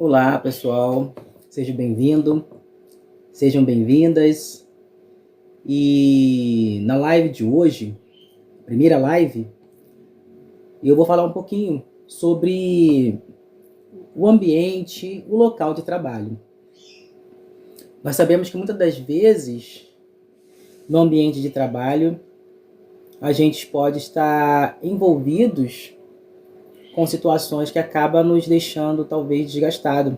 Olá, pessoal. Seja bem-vindo, sejam bem-vindas. E na live de hoje, primeira live, eu vou falar um pouquinho sobre o ambiente, o local de trabalho. Nós sabemos que muitas das vezes, no ambiente de trabalho, a gente pode estar envolvidos com situações que acabam nos deixando talvez desgastado,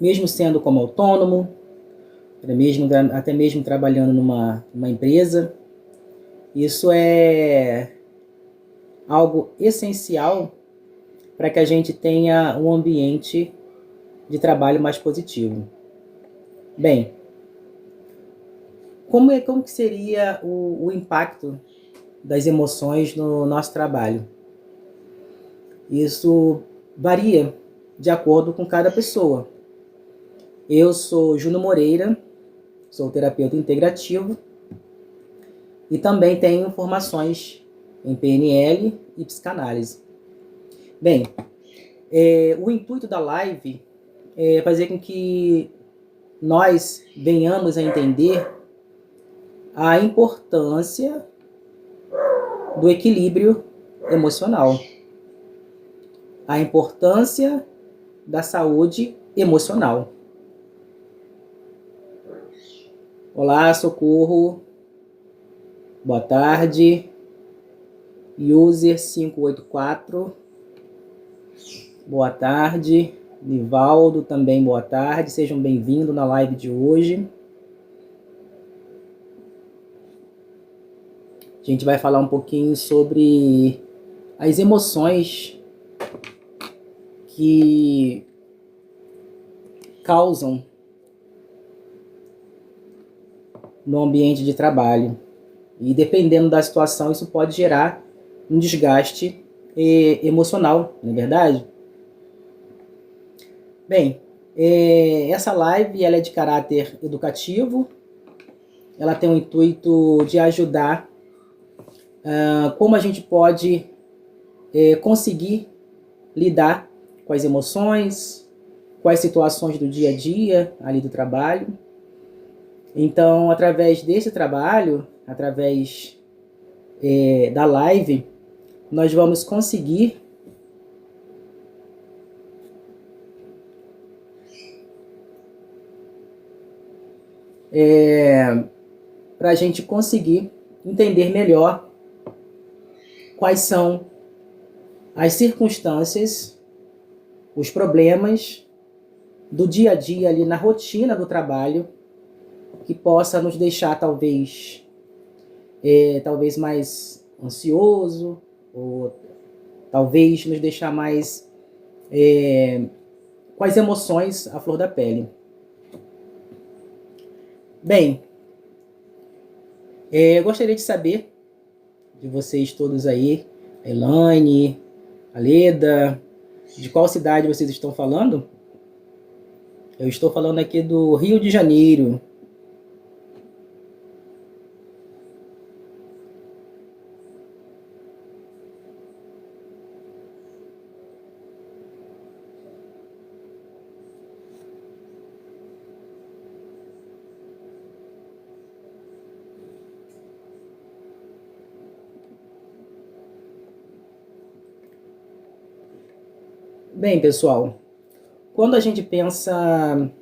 mesmo sendo como autônomo, até mesmo trabalhando numa empresa. Isso é algo essencial para que a gente tenha um ambiente de trabalho mais positivo. Bem, como que seria o impacto das emoções no nosso trabalho? Isso varia de acordo com cada pessoa. Eu sou Júnior Moreira, sou terapeuta integrativo e também tenho formações em PNL e psicanálise. Bem, o intuito da live é fazer com que nós venhamos a entender a importância do equilíbrio emocional, a importância da saúde emocional. Olá, Socorro. Boa tarde. User 584. Boa tarde. Nivaldo também, boa tarde. Sejam bem-vindos na live de hoje. A gente vai falar um pouquinho sobre as emoções que causam no ambiente de trabalho. E dependendo da situação, isso pode gerar um desgaste emocional, não é verdade? Bem, essa live ela é de caráter educativo. Ela tem o intuito de ajudar como a gente pode conseguir lidar com as emoções, com as situações do dia a dia ali do trabalho. Então, através desse trabalho, através da live, nós vamos conseguir para a gente conseguir entender melhor quais são as circunstâncias, os problemas do dia a dia ali na rotina do trabalho que possa nos deixar talvez mais ansioso, ou talvez nos deixar mais com as emoções à flor da pele. Bem, eu gostaria de saber de vocês todos aí, a Elaine, a Leda, de qual cidade vocês estão falando? Eu estou falando aqui do Rio de Janeiro. Bem, pessoal, quando a gente pensa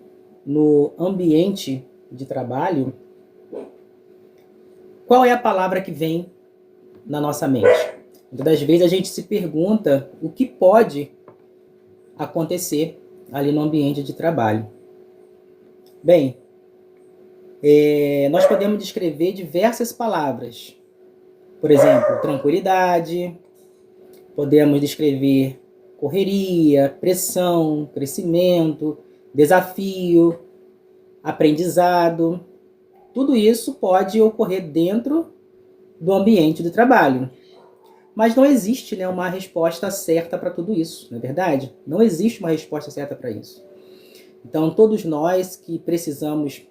no ambiente de trabalho, qual é a palavra que vem na nossa mente? Muitas das vezes a gente se pergunta o que pode acontecer ali no ambiente de trabalho. Bem, nós podemos descrever diversas palavras. Por exemplo, tranquilidade, podemos descrever correria, pressão, crescimento, desafio, aprendizado. Tudo isso pode ocorrer dentro do ambiente de trabalho. Mas não existe, né, uma resposta certa para tudo isso, não é verdade? Não existe uma resposta certa para isso. Então, todos nós que precisamos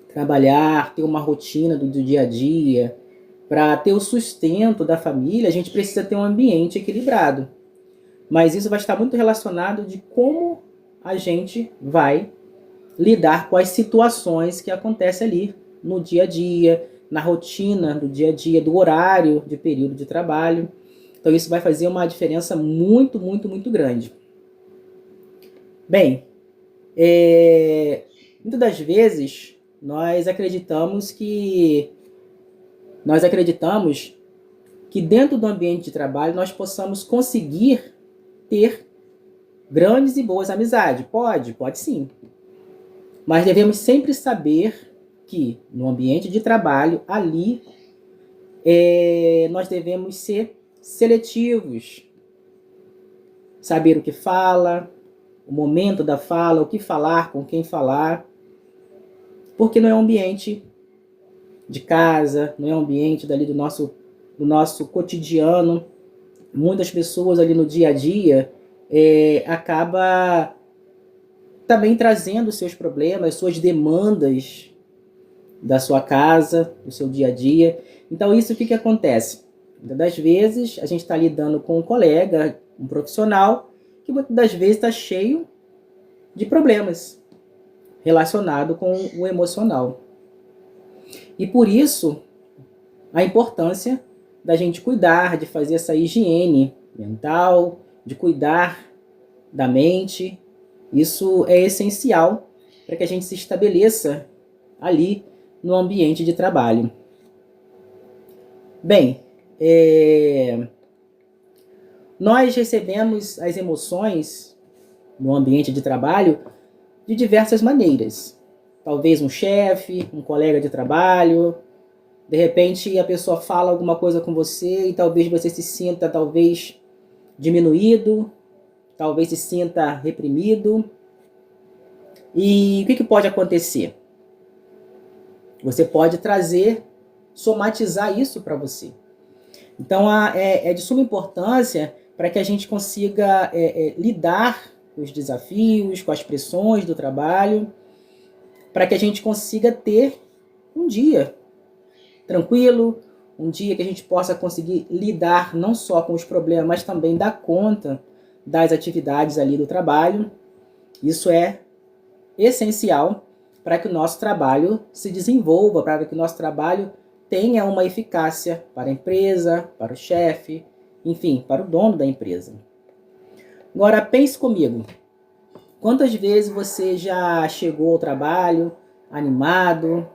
trabalhar, ter uma rotina do dia a dia, para ter o sustento da família, a gente precisa ter um ambiente equilibrado. Mas isso vai estar muito relacionado de como a gente vai lidar com as situações que acontecem ali no dia a dia, na rotina do dia a dia, do horário de período de trabalho. Então isso vai fazer uma diferença muito, muito, muito grande. Bem, muitas das vezes nós acreditamos que dentro do ambiente de trabalho nós possamos conseguir ter grandes e boas amizades. Pode sim. Mas devemos sempre saber que no ambiente de trabalho, ali, nós devemos ser seletivos. Saber o que fala, o momento da fala, o que falar, com quem falar. Porque não é um ambiente de casa, não é um ambiente dali do nosso cotidiano. Muitas pessoas ali no dia a dia acaba também trazendo seus problemas, suas demandas da sua casa, do seu dia a dia. Então isso o que acontece? Muitas das vezes a gente está lidando com um colega, um profissional, que muitas das vezes está cheio de problemas relacionados com o emocional. E por isso a importância da gente cuidar, de fazer essa higiene mental, de cuidar da mente. Isso é essencial para que a gente se estabeleça ali no ambiente de trabalho. Bem, nós recebemos as emoções no ambiente de trabalho de diversas maneiras. Talvez um chefe, um colega de trabalho, de repente a pessoa fala alguma coisa com você e talvez você se sinta diminuído, talvez se sinta reprimido. E o que pode acontecer? Você pode somatizar isso para você. Então é de suma importância para que a gente consiga lidar com os desafios, com as pressões do trabalho, para que a gente consiga ter um dia tranquilo, um dia que a gente possa conseguir lidar não só com os problemas, mas também dar conta das atividades ali do trabalho. Isso é essencial para que o nosso trabalho se desenvolva, para que o nosso trabalho tenha uma eficácia para a empresa, para o chefe, enfim, para o dono da empresa. Agora, pense comigo. Quantas vezes você já chegou ao trabalho animado,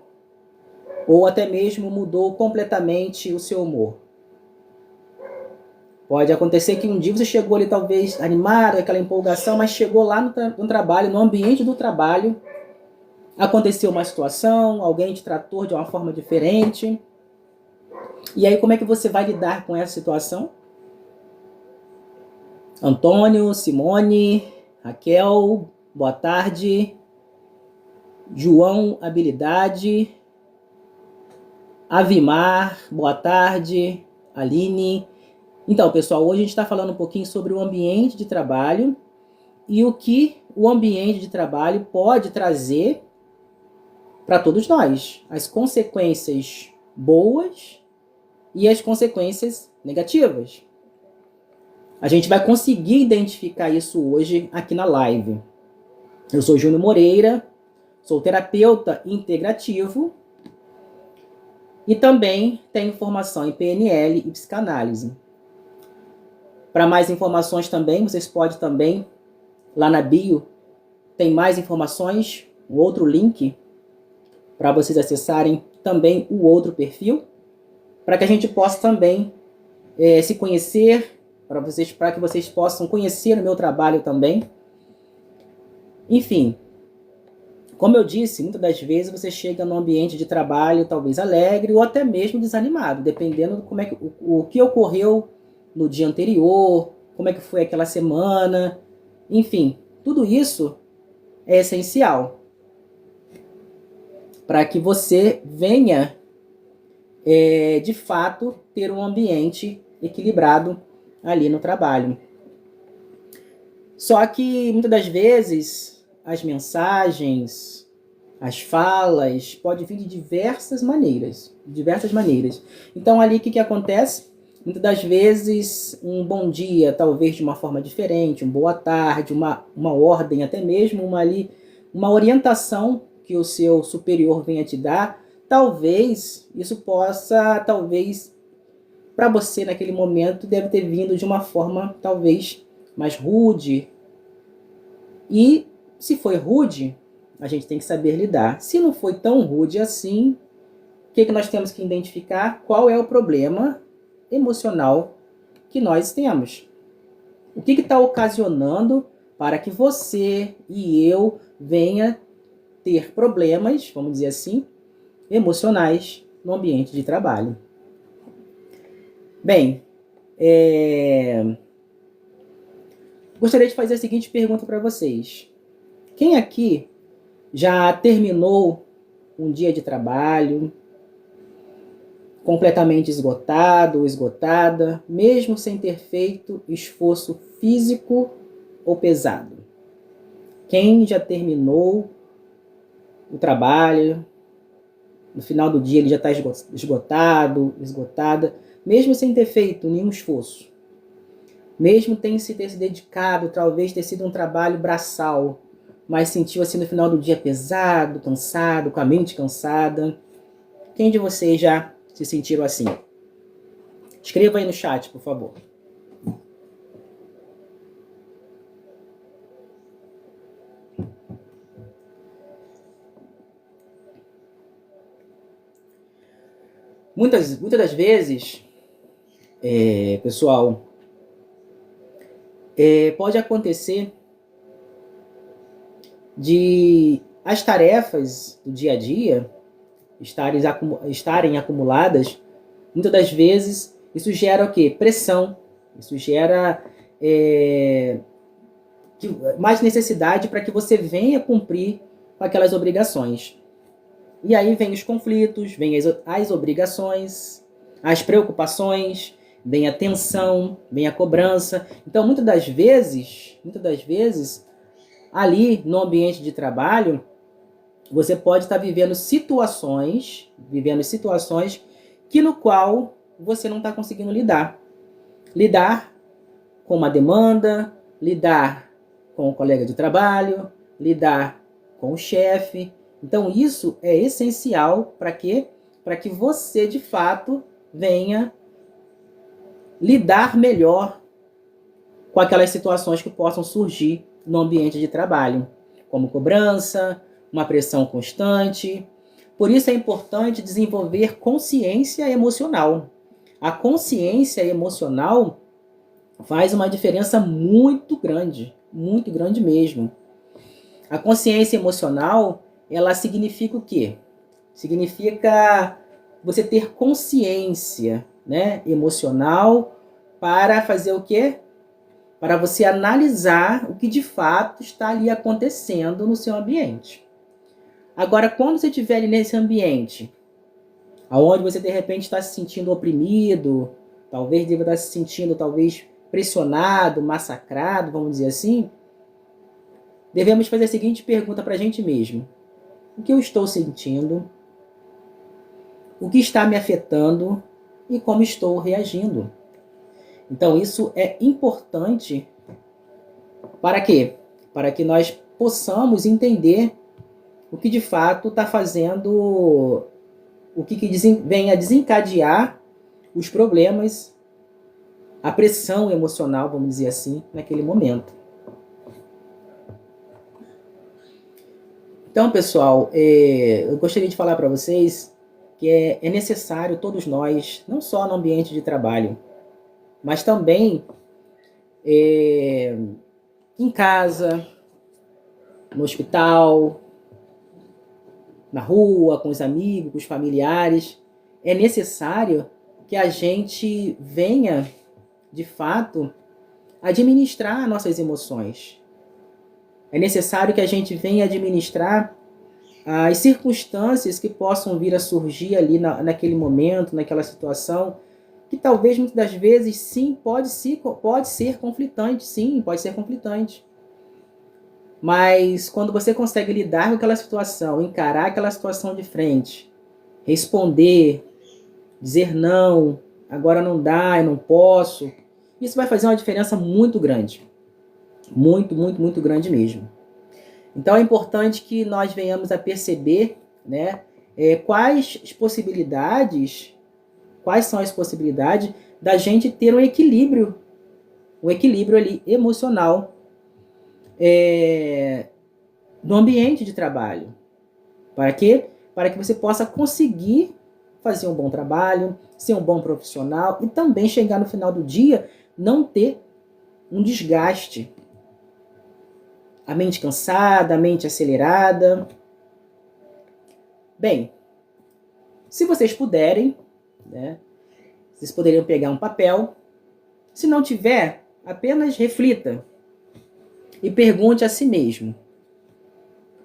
ou até mesmo mudou completamente o seu humor? Pode acontecer que um dia você chegou ali talvez animado, aquela empolgação, mas chegou lá no trabalho, no ambiente do trabalho, aconteceu uma situação, alguém te tratou de uma forma diferente. E aí como é que você vai lidar com essa situação? Antônio, Simone, Raquel, boa tarde. João, habilidade. Avimar, boa tarde. Aline. Então, pessoal, hoje a gente está falando um pouquinho sobre o ambiente de trabalho e o que o ambiente de trabalho pode trazer para todos nós. As consequências boas e as consequências negativas. A gente vai conseguir identificar isso hoje aqui na live. Eu sou Júnior Moreira, sou terapeuta integrativo e também tenho formação em PNL e psicanálise. Para mais informações também, vocês podem também, lá na bio, tem mais informações, um outro link, para vocês acessarem também o outro perfil, para que a gente possa também se conhecer, para que vocês possam conhecer o meu trabalho também. Enfim, como eu disse, muitas das vezes você chega num ambiente de trabalho talvez alegre ou até mesmo desanimado, dependendo de como o que ocorreu no dia anterior, como é que foi aquela semana, enfim, tudo isso é essencial para que você venha, de fato, ter um ambiente equilibrado ali no trabalho. Só que muitas das vezes as mensagens, as falas podem vir de diversas maneiras. Então ali o que acontece? Muitas das vezes, um bom dia, talvez de uma forma diferente, um boa tarde, uma ordem, até mesmo uma orientação que o seu superior venha te dar, talvez isso possa, talvez, para você naquele momento, deve ter vindo de uma forma, talvez, mais rude. E se foi rude, a gente tem que saber lidar. Se não foi tão rude assim, o que nós temos que identificar? Qual é o problema emocional que nós temos? O que está ocasionando para que você e eu venha ter problemas, vamos dizer assim, emocionais no ambiente de trabalho? Bem, gostaria de fazer a seguinte pergunta para vocês. Quem aqui já terminou um dia de trabalho completamente esgotado ou esgotada, mesmo sem ter feito esforço físico ou pesado? Quem já terminou o trabalho, no final do dia ele já está esgotado, esgotada, mesmo sem ter feito nenhum esforço, mesmo ter se dedicado, talvez ter sido um trabalho braçal, mas sentiu assim no final do dia pesado, cansado, com a mente cansada? Quem de vocês já se sentiram assim? Escreva aí no chat, por favor. Muitas das vezes, pessoal, pode acontecer de as tarefas do dia a dia estarem acumuladas. Muitas das vezes isso gera o quê? Pressão. Isso gera mais necessidade para que você venha cumprir com aquelas obrigações. E aí vem os conflitos, vem as obrigações, as preocupações, vem a tensão, vem a cobrança. Então, muitas das vezes, ali no ambiente de trabalho, você pode estar vivendo situações que no qual você não está conseguindo lidar. Lidar com uma demanda, lidar com o colega de trabalho, lidar com o chefe. Então isso é essencial para quê? Para que você de fato venha lidar melhor com aquelas situações que possam surgir no ambiente de trabalho, como cobrança, uma pressão constante. Por isso é importante desenvolver consciência emocional. A consciência emocional faz uma diferença muito grande mesmo. A consciência emocional, ela significa o quê? Significa você ter consciência, né, emocional para fazer o quê? Para você analisar o que de fato está ali acontecendo no seu ambiente. Agora, quando você estiver ali nesse ambiente, onde você de repente está se sentindo oprimido, talvez deva estar se sentindo pressionado, massacrado, vamos dizer assim, devemos fazer a seguinte pergunta para a gente mesmo: o que eu estou sentindo? O que está me afetando? E como estou reagindo? Então isso é importante para quê? Para que nós possamos entender o que de fato está fazendo, o que vem a desencadear os problemas, a pressão emocional, vamos dizer assim, naquele momento. Então, pessoal, eu gostaria de falar para vocês que é necessário todos nós, não só no ambiente de trabalho, mas também em casa, no hospital, na rua, com os amigos, com os familiares. É necessário que a gente venha, de fato, administrar nossas emoções. É necessário que a gente venha administrar as circunstâncias que possam vir a surgir ali naquele momento, naquela situação, que talvez muitas das vezes, sim, pode ser conflitante, sim, pode ser conflitante. Mas quando você consegue lidar com aquela situação, encarar aquela situação de frente, responder, dizer não, agora não dá, eu não posso. Isso vai fazer uma diferença muito grande. Muito, muito, muito grande mesmo. Então é importante que nós venhamos a perceber, né, quais são as possibilidades da gente ter um equilíbrio ali emocional no ambiente de trabalho. Para quê? Para que você possa conseguir fazer um bom trabalho, ser um bom profissional e também chegar no final do dia não ter um desgaste. A mente cansada, a mente acelerada. Bem, se vocês puderem, né, vocês poderiam pegar um papel. Se não tiver, apenas reflita e pergunte a si mesmo.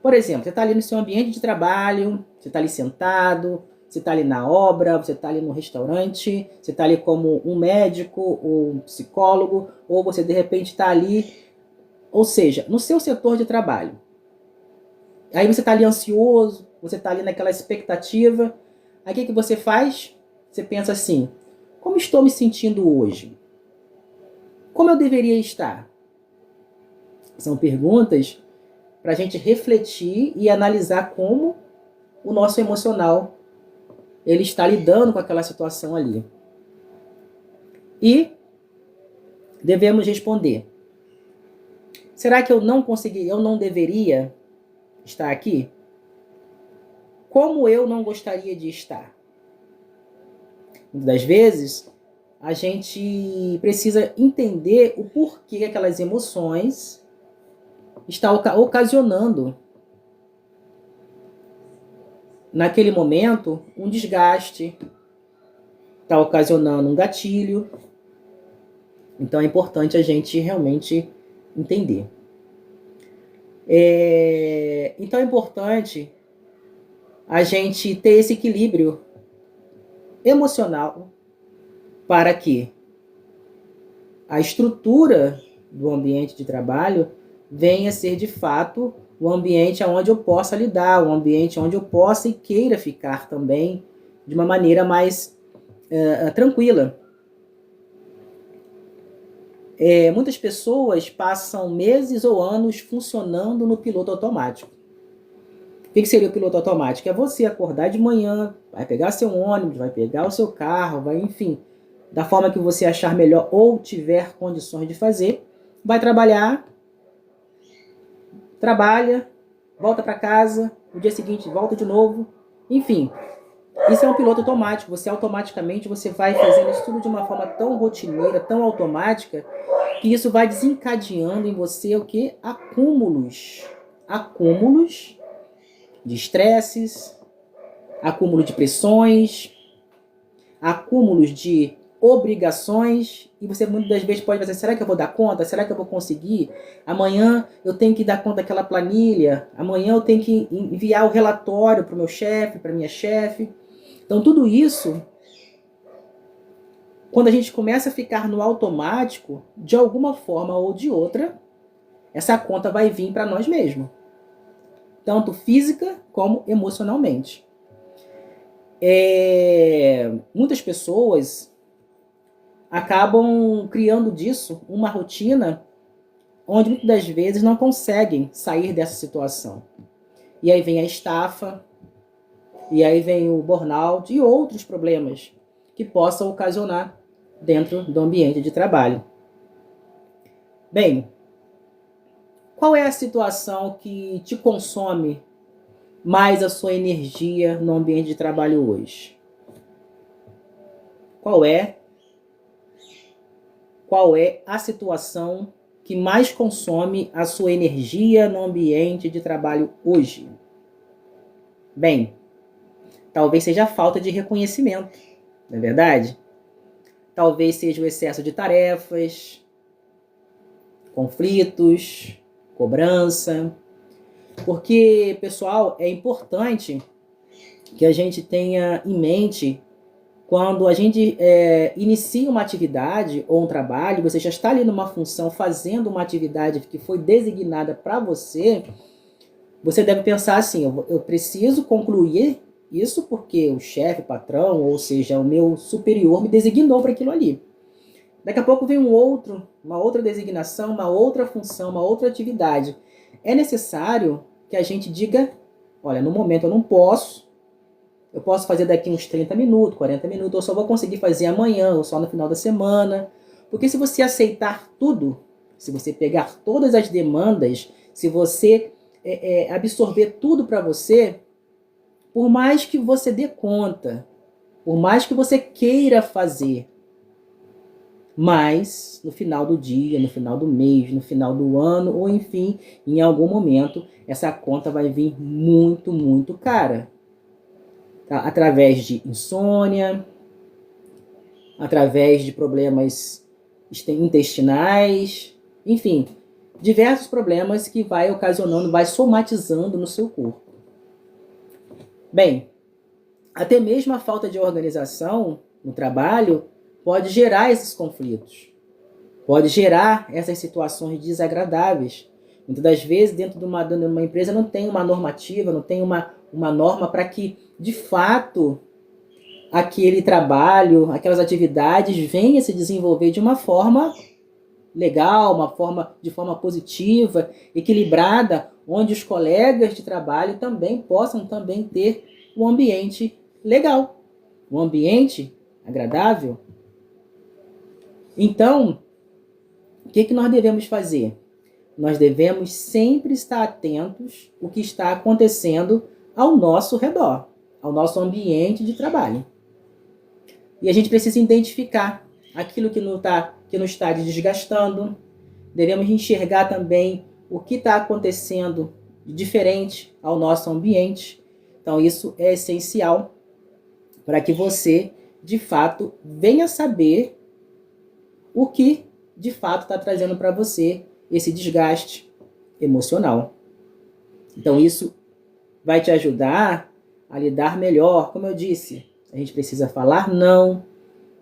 Por exemplo, você está ali no seu ambiente de trabalho, você está ali sentado, você está ali na obra, você está ali no restaurante, você está ali como um médico ou um psicólogo, ou você de repente está ali, ou seja, no seu setor de trabalho. Aí você está ali ansioso, você está ali naquela expectativa. Aí o que você faz? Você pensa assim, como estou me sentindo hoje? Como eu deveria estar? São perguntas para a gente refletir e analisar como o nosso emocional ele está lidando com aquela situação ali. E devemos responder. Será que eu não deveria estar aqui? Como eu não gostaria de estar? Muitas das vezes, a gente precisa entender o porquê aquelas emoções estão ocasionando, naquele momento, um desgaste, está ocasionando um gatilho. Então é importante a gente realmente entender. Então é importante a gente ter esse equilíbrio emocional para que a estrutura do ambiente de trabalho venha a ser de fato o ambiente onde eu possa lidar, o ambiente onde eu possa e queira ficar também de uma maneira mais tranquila. Muitas pessoas passam meses ou anos funcionando no piloto automático. O que seria o piloto automático? É você acordar de manhã, vai pegar seu ônibus, vai pegar o seu carro, vai, enfim, da forma que você achar melhor ou tiver condições de fazer, vai trabalhar, trabalha, volta para casa, no dia seguinte volta de novo, enfim. Isso é um piloto automático, você automaticamente vai fazendo isso tudo de uma forma tão rotineira, tão automática, que isso vai desencadeando em você o quê? Acúmulos de estresses, acúmulo de pressões, acúmulos de obrigações, e você muitas das vezes pode pensar, será que eu vou dar conta? Será que eu vou conseguir? Amanhã eu tenho que dar conta daquela planilha, amanhã eu tenho que enviar o relatório para o meu chefe, para a minha chefe. Então tudo isso, quando a gente começa a ficar no automático, de alguma forma ou de outra, essa conta vai vir para nós mesmos. Tanto física como emocionalmente. Muitas pessoas acabam criando disso uma rotina onde muitas das vezes não conseguem sair dessa situação. E aí vem a estafa, e aí vem o burnout e outros problemas que possam ocasionar dentro do ambiente de trabalho. Bem, qual é a situação que te consome mais a sua energia no ambiente de trabalho hoje? Qual é a situação que mais consome a sua energia no ambiente de trabalho hoje? Bem, talvez seja a falta de reconhecimento, não é verdade? Talvez seja o excesso de tarefas, conflitos, cobrança. Porque, pessoal, é importante que a gente tenha em mente, quando a gente inicia uma atividade ou um trabalho, você já está ali numa função, fazendo uma atividade que foi designada para você, você deve pensar assim, eu preciso concluir Isso porque o chefe, o patrão, ou seja, o meu superior me designou para aquilo ali. Daqui a pouco vem uma outra designação, uma outra função, uma outra atividade. É necessário que a gente diga, olha, no momento eu não posso, eu posso fazer daqui uns 30 minutos, 40 minutos, eu só vou conseguir fazer amanhã, ou só no final da semana. Porque se você aceitar tudo, se você pegar todas as demandas, se você absorver tudo para você, por mais que você dê conta, por mais que você queira fazer, mas no final do dia, no final do mês, no final do ano, ou enfim, em algum momento, essa conta vai vir muito, muito cara. Tá? Através de insônia, através de problemas intestinais, enfim, diversos problemas que vai ocasionando, vai somatizando no seu corpo. Bem, até mesmo a falta de organização no trabalho pode gerar esses conflitos, pode gerar essas situações desagradáveis. Muitas das vezes, dentro de uma empresa, não tem uma normativa, não tem uma norma para que, de fato, aquele trabalho, aquelas atividades venham a se desenvolver de uma forma legal, de forma positiva, equilibrada, onde os colegas de trabalho também possam também ter um ambiente legal, um ambiente agradável. Então, o que nós devemos fazer? Nós devemos sempre estar atentos ao que está acontecendo ao nosso redor, ao nosso ambiente de trabalho. E a gente precisa identificar aquilo que nos está desgastando. Devemos enxergar também o que está acontecendo de diferente ao nosso ambiente. Então, isso é essencial para que você, de fato, venha saber o que, de fato, está trazendo para você esse desgaste emocional. Então, isso vai te ajudar a lidar melhor. Como eu disse, a gente precisa falar não,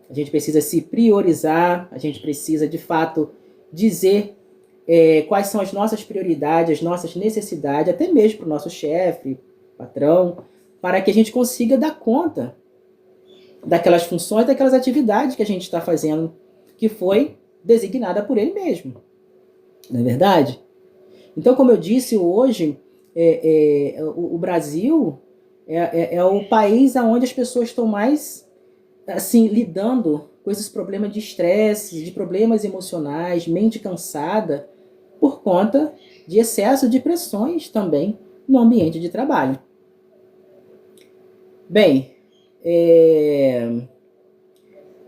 a gente precisa se priorizar, a gente precisa, de fato, dizer quais são as nossas prioridades, as nossas necessidades, até mesmo para o nosso chefe, patrão, para que a gente consiga dar conta daquelas funções, daquelas atividades que a gente está fazendo, que foi designada por ele mesmo. Não é verdade? Então, como eu disse, hoje, o Brasil é o país onde as pessoas estão mais assim, lidando com esses problemas de estresse, de problemas emocionais, mente cansada, por conta de excesso de pressões também no ambiente de trabalho. Bem,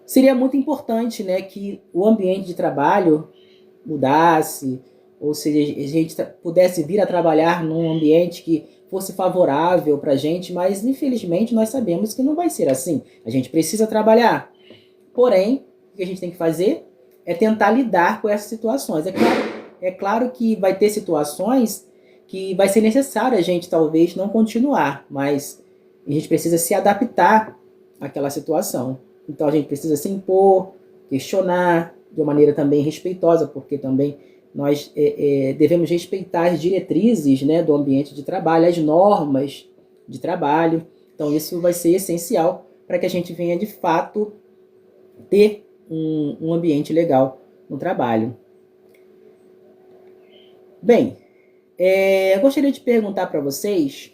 seria muito importante, né, que o ambiente de trabalho mudasse, ou seja, a gente pudesse vir a trabalhar num ambiente que fosse favorável para a gente, mas infelizmente nós sabemos que não vai ser assim. A gente precisa trabalhar. Porém, o que a gente tem que fazer é tentar lidar com essas situações. É claro que vai ter situações que vai ser necessário a gente talvez não continuar, mas a gente precisa se adaptar àquela situação. Então a gente precisa se impor, questionar de uma maneira também respeitosa, porque também nós devemos respeitar as diretrizes, né, do ambiente de trabalho, as normas de trabalho. Então isso vai ser essencial para que a gente venha de fato ter um ambiente legal no trabalho. Bem, eu gostaria de perguntar para vocês,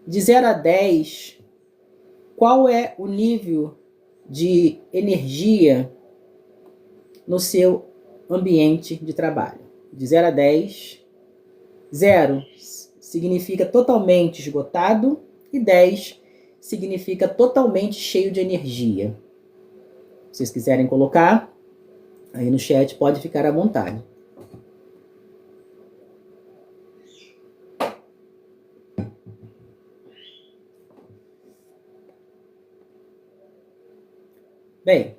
de 0 a 10, qual é o nível de energia no seu ambiente de trabalho? De 0 a 10, 0 significa totalmente esgotado e 10 significa totalmente cheio de energia. Se vocês quiserem colocar aí no chat, pode ficar à vontade. Bem,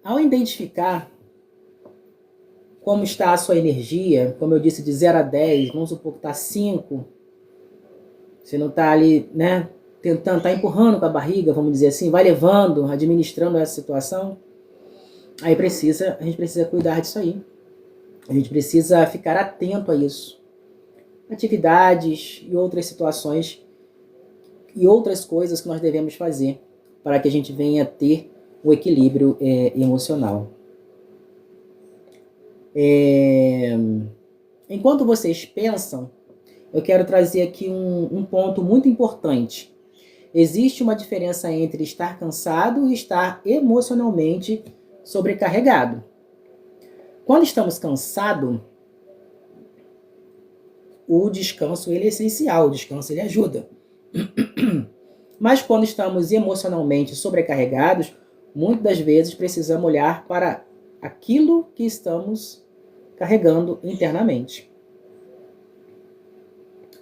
ao identificar como está a sua energia, como eu disse, de 0 a 10, vamos supor que está 5, você não está ali, né, tentando, está empurrando com a barriga, vamos dizer assim, vai levando, administrando essa situação, aí a gente precisa cuidar disso aí. A gente precisa ficar atento a isso. Atividades e outras situações e outras coisas que nós devemos fazer para que a gente venha ter o equilíbrio emocional. Enquanto vocês pensam, eu quero trazer aqui um ponto muito importante. Existe uma diferença entre estar cansado e estar emocionalmente sobrecarregado. Quando estamos cansados, o descanso ele é essencial, o descanso ele ajuda. Mas quando estamos emocionalmente sobrecarregados, muitas das vezes precisamos olhar para aquilo que estamos carregando internamente.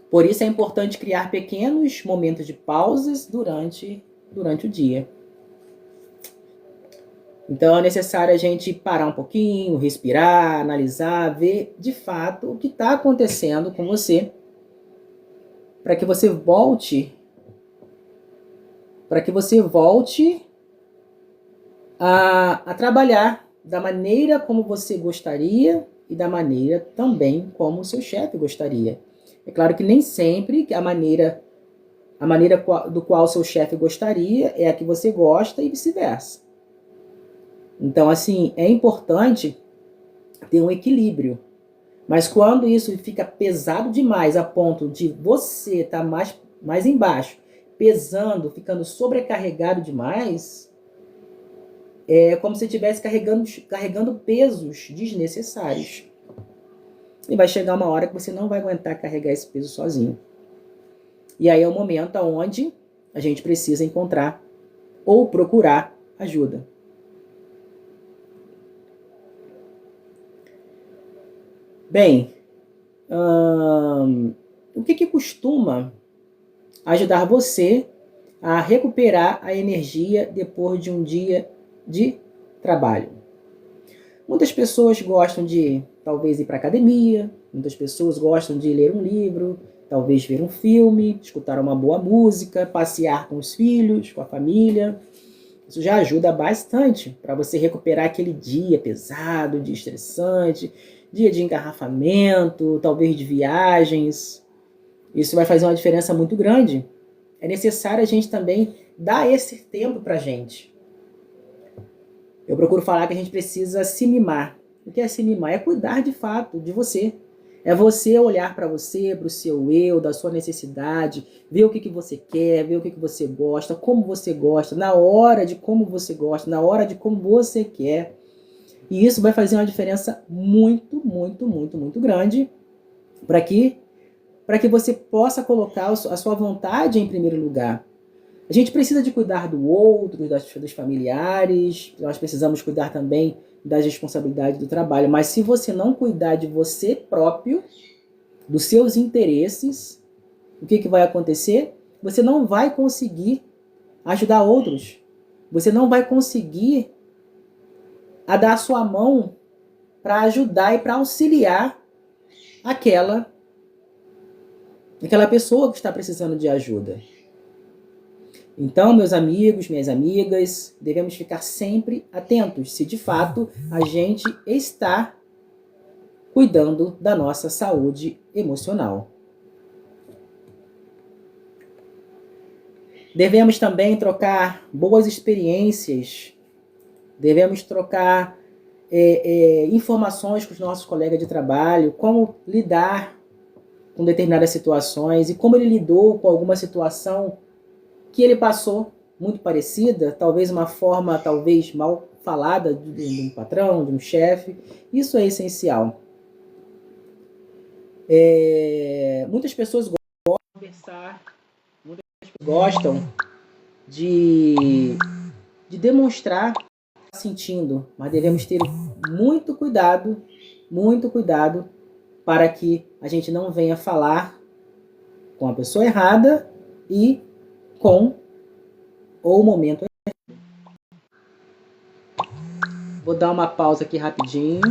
Por isso é importante criar pequenos momentos de pausas durante o dia. Então é necessário a gente parar um pouquinho, respirar, analisar, ver de fato o que está acontecendo com você, para que você volte a trabalhar da maneira como você gostaria e da maneira também como o seu chefe gostaria. É claro que nem sempre a maneira do qual o seu chefe gostaria é a que você gosta e vice-versa. Então, assim, é importante ter um equilíbrio. Mas quando isso fica pesado demais a ponto de você estar mais embaixo, pesando, ficando sobrecarregado demais, é como se estivesse carregando pesos desnecessários. E vai chegar uma hora que você não vai aguentar carregar esse peso sozinho. E aí é o momento onde a gente precisa encontrar ou procurar ajuda. Bem, o que costuma ajudar você a recuperar a energia depois de um dia de trabalho? Muitas pessoas gostam de, talvez, ir para a academia, muitas pessoas gostam de ler um livro, talvez ver um filme, escutar uma boa música, passear com os filhos, com a família. Isso já ajuda bastante para você recuperar aquele dia pesado, dia estressante, dia de engarrafamento, talvez de viagens. Isso vai fazer uma diferença muito grande. É necessário a gente também dar esse tempo para a gente. Eu procuro falar que a gente precisa se mimar. O que é se mimar? É cuidar de fato de você. É você olhar para você, para o seu eu, da sua necessidade, ver o que você quer, ver o que você gosta, como você gosta, na hora de como você gosta, na hora de como você quer. E isso vai fazer uma diferença muito, muito, muito, muito grande para que você possa colocar a sua vontade em primeiro lugar. A gente precisa de cuidar do outro, dos familiares, nós precisamos cuidar também das responsabilidades do trabalho. Mas se você não cuidar de você próprio, dos seus interesses, o que vai acontecer? Você não vai conseguir ajudar outros. Você não vai conseguir a dar a sua mão para ajudar e para auxiliar aquela pessoa que está precisando de ajuda. Então, meus amigos, minhas amigas, devemos ficar sempre atentos se de fato a gente está cuidando da nossa saúde emocional. Devemos também trocar boas experiências, devemos trocar informações com os nossos colegas de trabalho, como lidar com determinadas situações e como ele lidou com alguma situação que ele passou muito parecida, talvez uma forma talvez mal falada de um patrão, de um chefe. Isso é essencial. Muitas pessoas gostam de conversar, muitas pessoas gostam de demonstrar o que está sentindo, mas devemos ter muito cuidado para que a gente não venha falar com a pessoa errada e com o momento. Vou dar uma pausa aqui rapidinho.